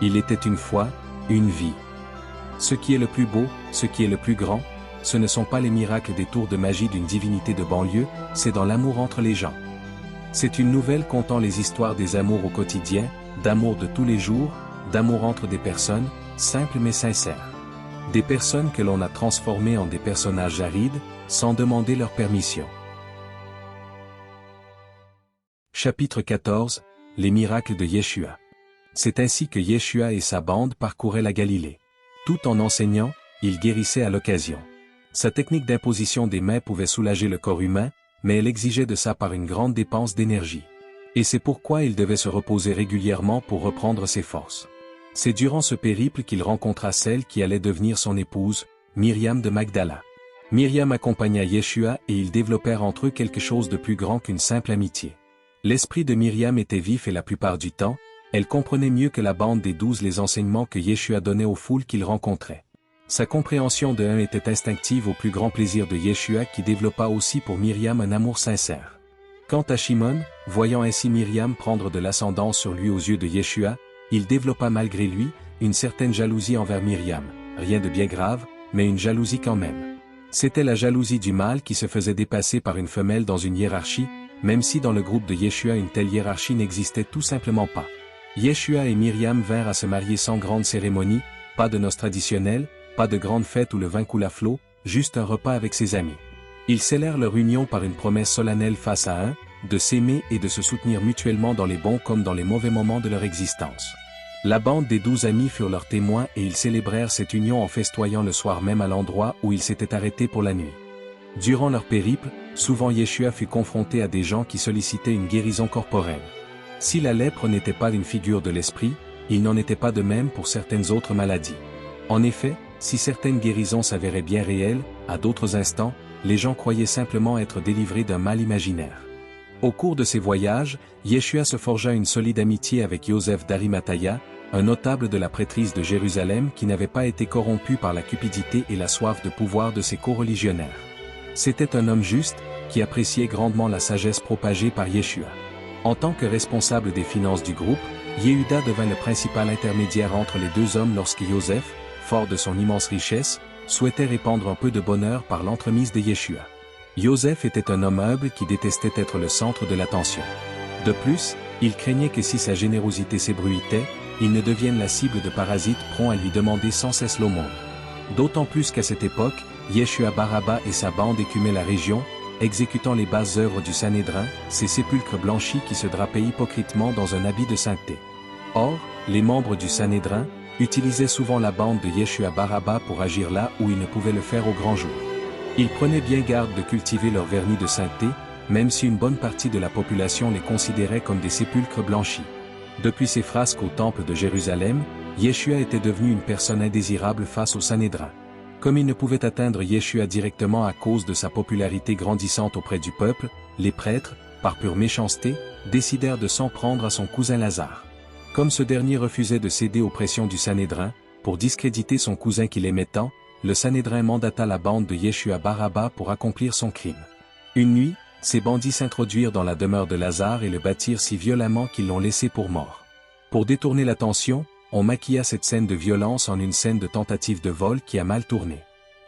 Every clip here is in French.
Il était une fois, une vie. Ce qui est le plus beau, ce qui est le plus grand, ce ne sont pas les miracles des tours de magie d'une divinité de banlieue, c'est dans l'amour entre les gens. C'est une nouvelle contant les histoires des amours au quotidien, d'amour de tous les jours, d'amour entre des personnes, simples mais sincères. Des personnes que l'on a transformées en des personnages arides, sans demander leur permission. Chapitre 14, les miracles de Yeshua. C'est ainsi que Yeshua et sa bande parcouraient la Galilée. Tout en enseignant, il guérissait à l'occasion. Sa technique d'imposition des mains pouvait soulager le corps humain, mais elle exigeait de ça par une grande dépense d'énergie. Et c'est pourquoi il devait se reposer régulièrement pour reprendre ses forces. C'est durant ce périple qu'il rencontra celle qui allait devenir son épouse, Myriam de Magdala. Myriam accompagna Yeshua et ils développèrent entre eux quelque chose de plus grand qu'une simple amitié. L'esprit de Myriam était vif et la plupart du temps, elle comprenait mieux que la bande des 12 les enseignements que Yeshua donnait aux foules qu'il rencontrait. Sa compréhension de un était instinctive au plus grand plaisir de Yeshua qui développa aussi pour Myriam un amour sincère. Quant à Shimon, voyant ainsi Myriam prendre de l'ascendance sur lui aux yeux de Yeshua, il développa malgré lui, une certaine jalousie envers Myriam, rien de bien grave, mais une jalousie quand même. C'était la jalousie du mâle qui se faisait dépasser par une femelle dans une hiérarchie, même si dans le groupe de Yeshua une telle hiérarchie n'existait tout simplement pas. Yeshua et Myriam vinrent à se marier sans grande cérémonie, pas de noces traditionnelles, pas de grande fête où le vin coule à flot, juste un repas avec ses amis. Ils scellèrent leur union par une promesse solennelle face à un, de s'aimer et de se soutenir mutuellement dans les bons comme dans les mauvais moments de leur existence. La bande des 12 amis furent leurs témoins et ils célébrèrent cette union en festoyant le soir même à l'endroit où ils s'étaient arrêtés pour la nuit. Durant leur périple, souvent Yeshua fut confronté à des gens qui sollicitaient une guérison corporelle. Si la lèpre n'était pas une figure de l'esprit, il n'en était pas de même pour certaines autres maladies. En effet, si certaines guérisons s'avéraient bien réelles, à d'autres instants, les gens croyaient simplement être délivrés d'un mal imaginaire. Au cours de ces voyages, Yeshua se forgea une solide amitié avec Joseph d'Arimathaya, un notable de la prêtrise de Jérusalem qui n'avait pas été corrompu par la cupidité et la soif de pouvoir de ses coreligionnaires. C'était un homme juste, qui appréciait grandement la sagesse propagée par Yeshua. En tant que responsable des finances du groupe, Yehuda devint le principal intermédiaire entre les deux hommes lorsque Joseph, fort de son immense richesse, souhaitait répandre un peu de bonheur par l'entremise de Yeshua. Joseph était un homme humble qui détestait être le centre de l'attention. De plus, il craignait que si sa générosité s'ébruitait, il ne devienne la cible de parasites prompts à lui demander sans cesse l'aumône. D'autant plus qu'à cette époque, Yeshua Baraba et sa bande écumaient la région, exécutant les basses œuvres du Sanhédrin, ces sépulcres blanchis qui se drapaient hypocritement dans un habit de sainteté. Or, les membres du Sanhédrin utilisaient souvent la bande de Yeshua Baraba pour agir là où ils ne pouvaient le faire au grand jour. Ils prenaient bien garde de cultiver leur vernis de sainteté, même si une bonne partie de la population les considérait comme des sépulcres blanchis. Depuis ses frasques au temple de Jérusalem, Yeshua était devenu une personne indésirable face au Sanhédrin. Comme il ne pouvait atteindre Yeshua directement à cause de sa popularité grandissante auprès du peuple, les prêtres, par pure méchanceté, décidèrent de s'en prendre à son cousin Lazare. Comme ce dernier refusait de céder aux pressions du Sanhédrin, pour discréditer son cousin qu'il aimait tant, le Sanhédrin mandata la bande de Yeshua Baraba pour accomplir son crime. Une nuit, ces bandits s'introduirent dans la demeure de Lazare et le battirent si violemment qu'ils l'ont laissé pour mort. Pour détourner l'attention, on maquilla cette scène de violence en une scène de tentative de vol qui a mal tourné.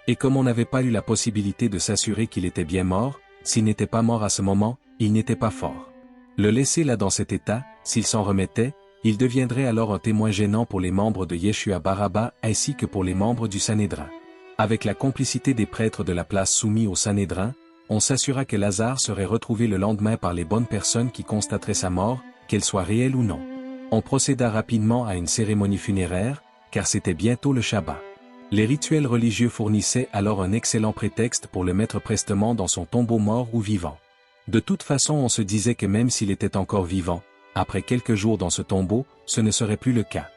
Et comme on n'avait pas eu la possibilité de s'assurer qu'il était bien mort, s'il n'était pas mort à ce moment, il n'était pas fort. Le laisser là dans cet état, s'il s'en remettait, il deviendrait alors un témoin gênant pour les membres de Yeshua Baraba ainsi que pour les membres du Sanhédrin. Avec la complicité des prêtres de la place soumis au Sanhédrin, on s'assura que Lazare serait retrouvé le lendemain par les bonnes personnes qui constateraient sa mort, qu'elle soit réelle ou non. On procéda rapidement à une cérémonie funéraire, car c'était bientôt le Shabbat. Les rituels religieux fournissaient alors un excellent prétexte pour le mettre prestement dans son tombeau mort ou vivant. De toute façon on se disait que même s'il était encore vivant, après quelques jours dans ce tombeau, ce ne serait plus le cas.